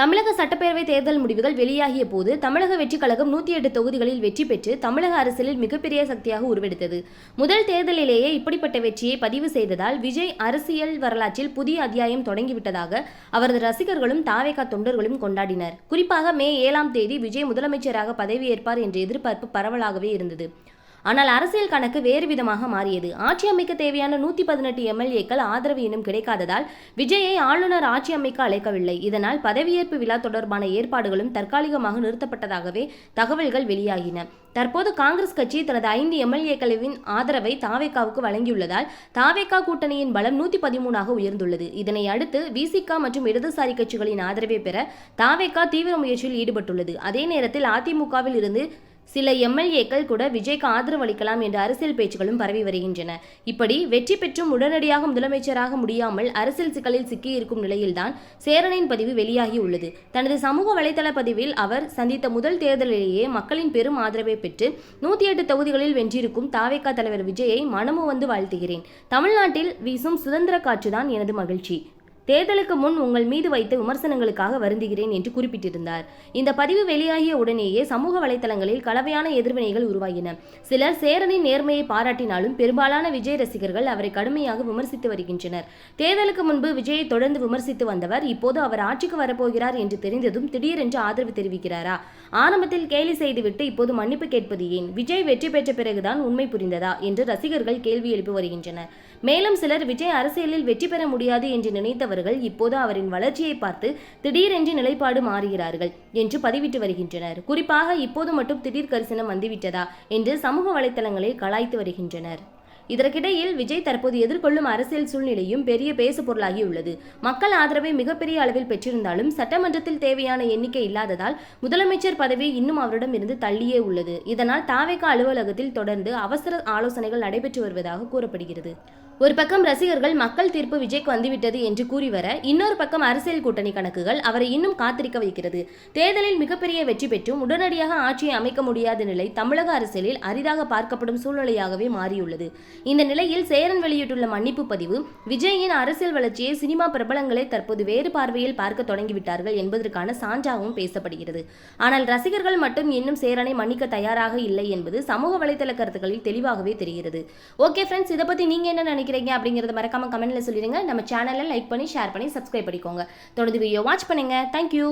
தமிழக சட்டப்பேரவை தேர்தல் முடிவுகள் வெளியாகிய போது தமிழக வெற்றிக் கழகம் 108 தொகுதிகளில் வெற்றி பெற்று தமிழக அரசியலில் மிகப்பெரிய சக்தியாக உருவெடுத்தது. முதல் தேர்தலிலேயே இப்படிப்பட்ட வெற்றியை பதிவு செய்ததால் விஜய் அரசியல் வரலாற்றில் புதிய அத்தியாயம் தொடங்கிவிட்டதாக அவரது ரசிகர்களும் தாவேகா தொண்டர்களும் கொண்டாடினர். குறிப்பாக மே 7ஆம் தேதி விஜய் முதலமைச்சராக பதவியேற்பார் என்ற எதிர்பார்ப்பு பரவலாகவே இருந்தது. ஆனால் அரசியல் கணக்கு வேறு விதமாக மாறியது. ஆட்சி அமைக்க தேவையான 118 எம்எல்ஏக்கள் ஆதரவு இன்னும் கிடைக்காததால் விஜயை ஆளுநர் ஆட்சி அமைக்க அழைக்கவில்லை. இதனால் பதவியேற்பு விழா தொடர்பான ஏற்பாடுகளும் தற்காலிகமாக நிறுத்தப்பட்டதாகவே தகவல்கள் வெளியாகின. தற்போது காங்கிரஸ் கட்சி தனது 5 எம்எல்ஏக்களின் ஆதரவை தாவேகாவுக்கு வழங்கியுள்ளதால் தாவேகா கூட்டணியின் பலம் 113ஆக உயர்ந்துள்ளது. இதனை அடுத்து விசிக மற்றும் இடதுசாரி கட்சிகளின் ஆதரவை பெற தாவேகா தீவிர முயற்சியில் ஈடுபட்டுள்ளது. அதே நேரத்தில் அதிமுகவில் இருந்து சில எம்எல்ஏக்கள் கூட விஜய்க்கு ஆதரவு அளிக்கலாம் என்ற அரசியல் பேச்சுகளும் பரவி வருகின்றன. இப்படி வெற்றி பெற்றும் உடனடியாக முதலமைச்சராக முடியாமல் அரசியல் சிக்கலில் சிக்கியிருக்கும் நிலையில்தான் சேரனின் பதிவு வெளியாகி உள்ளது. தனது சமூக வலைதள பதிவில் அவர் சந்தித்த முதல் தேர்தலிலேயே மக்களின் பெரும் ஆதரவை பெற்று 108 தொகுதிகளில் வென்றிருக்கும் தாவேகா தலைவர் விஜயை மனமு வந்து வாழ்த்துகிறேன். தமிழ்நாட்டில் வீசும் சுதந்திர காற்றுதான் எனது மகிழ்ச்சி. தேர்தலுக்கு முன் உங்கள் மீது வைத்த விமர்சனங்களுக்காக வருந்துகிறேன் என்று குறிப்பிட்டிருந்தார். இந்த பதிவு வெளியாகிய உடனேயே சமூக வலைதளங்களில் கலவையான எதிர்வினைகள் உருவாகின. சிலர் சேரனின் நேர்மையை பாராட்டினாலும் பெரும்பாலான விஜய் ரசிகர்கள் அவரை கடுமையாக விமர்சித்து வருகின்றனர். தேர்தலுக்கு முன்பு விஜயை தொடர்ந்து விமர்சித்து வந்தவர் இப்போது அவர் ஆட்சிக்கு வரப்போகிறார் என்று தெரிந்ததும் திடீரென்று ஆதரவு தெரிவிக்கிறாரா? ஆரம்பத்தில் கேலி செய்துவிட்டு இப்போது மன்னிப்பு கேட்பது ஏன்? விஜய் வெற்றி பெற்ற பிறகுதான் உண்மை புரிந்ததா என்று ரசிகர்கள் கேள்வி எழுப்பி வருகின்றனர். மேலும் சிலர் விஜய் அரசியலில் வெற்றி பெற முடியாது என்று நினைத்தவர்கள் இப்போது அவரின் வளர்ச்சியை பார்த்து திடீரென்று நிலைப்பாடு மாறுகிறார்கள் என்று பதிவிட்டு வருகின்றனர். குறிப்பாக இப்போது மட்டும் திடீர் கரிசனம் வந்துவிட்டதா என்று சமூக வலைதளங்களில் கலாய்த்து வருகின்றனர். இதற்கிடையில் விஜய் தற்போது எதிர்கொள்ளும் அரசியல் சூழ்நிலையும் பெரிய பேசு பொருளாகியுள்ளது. மக்கள் ஆதரவை மிகப்பெரிய அளவில் பெற்றிருந்தாலும் சட்டமன்றத்தில் தேவையான எண்ணிக்கை இல்லாததால் முதலமைச்சர் பதவி இன்னும் அவரிடம் இருந்து தள்ளியே உள்ளது. இதனால் தாவேகா அலுவலகத்தில் தொடர்ந்து அவசர ஆலோசனைகள் நடைபெற்று வருவதாக கூறப்படுகிறது. ஒரு பக்கம் ரசிகர்கள் மக்கள் தீர்ப்பு விஜய்க்கு வந்துவிட்டது என்று கூறி வர, இன்னொரு பக்கம் அரசியல் கூட்டணி கணக்குகள் அவரை இன்னும் காத்திருக்க வைக்கிறது. தேர்தலில் மிகப்பெரிய வெற்றி பெற்றும் உடனடியாக ஆட்சியை அமைக்க முடியாத நிலை தமிழக அரசியலில் அரிதாக பார்க்கப்படும் சூழ்நிலையாகவே மாறியுள்ளது. இந்த நிலையில் சேரன் வெளியிட்டுள்ள மன்னிப்பு பதிவு விஜயின் அரசியல் வளர்ச்சியை சினிமா பிரபலங்களை தற்போது வேறு பார்வையில் பார்க்க தொடங்கிவிட்டார்கள் என்பதற்கான சான்றாகவும் பேசப்படுகிறது. ஆனால் ரசிகர்கள் மட்டும் இன்னும் சேரனை மன்னிக்க தயாராக இல்லை என்பது சமூக வலைதள கருத்துக்களில் தெளிவாகவே தெரிகிறது. ஓகே ஃப்ரெண்ட்ஸ், இதை பத்தி நீங்க என்ன நினைக்கிறீங்க அப்படிங்கறத மறக்காம கமெண்ட்ல சொல்லிடுங்க. நம்ம சேனலை லைக் பண்ணி ஷேர் பண்ணி சப்ஸ்கிரைப் பண்ணிக்கோங்க. தொடர்ந்து வீடியோ வாட்ச் பண்ணுங்க. தேங்க்யூ.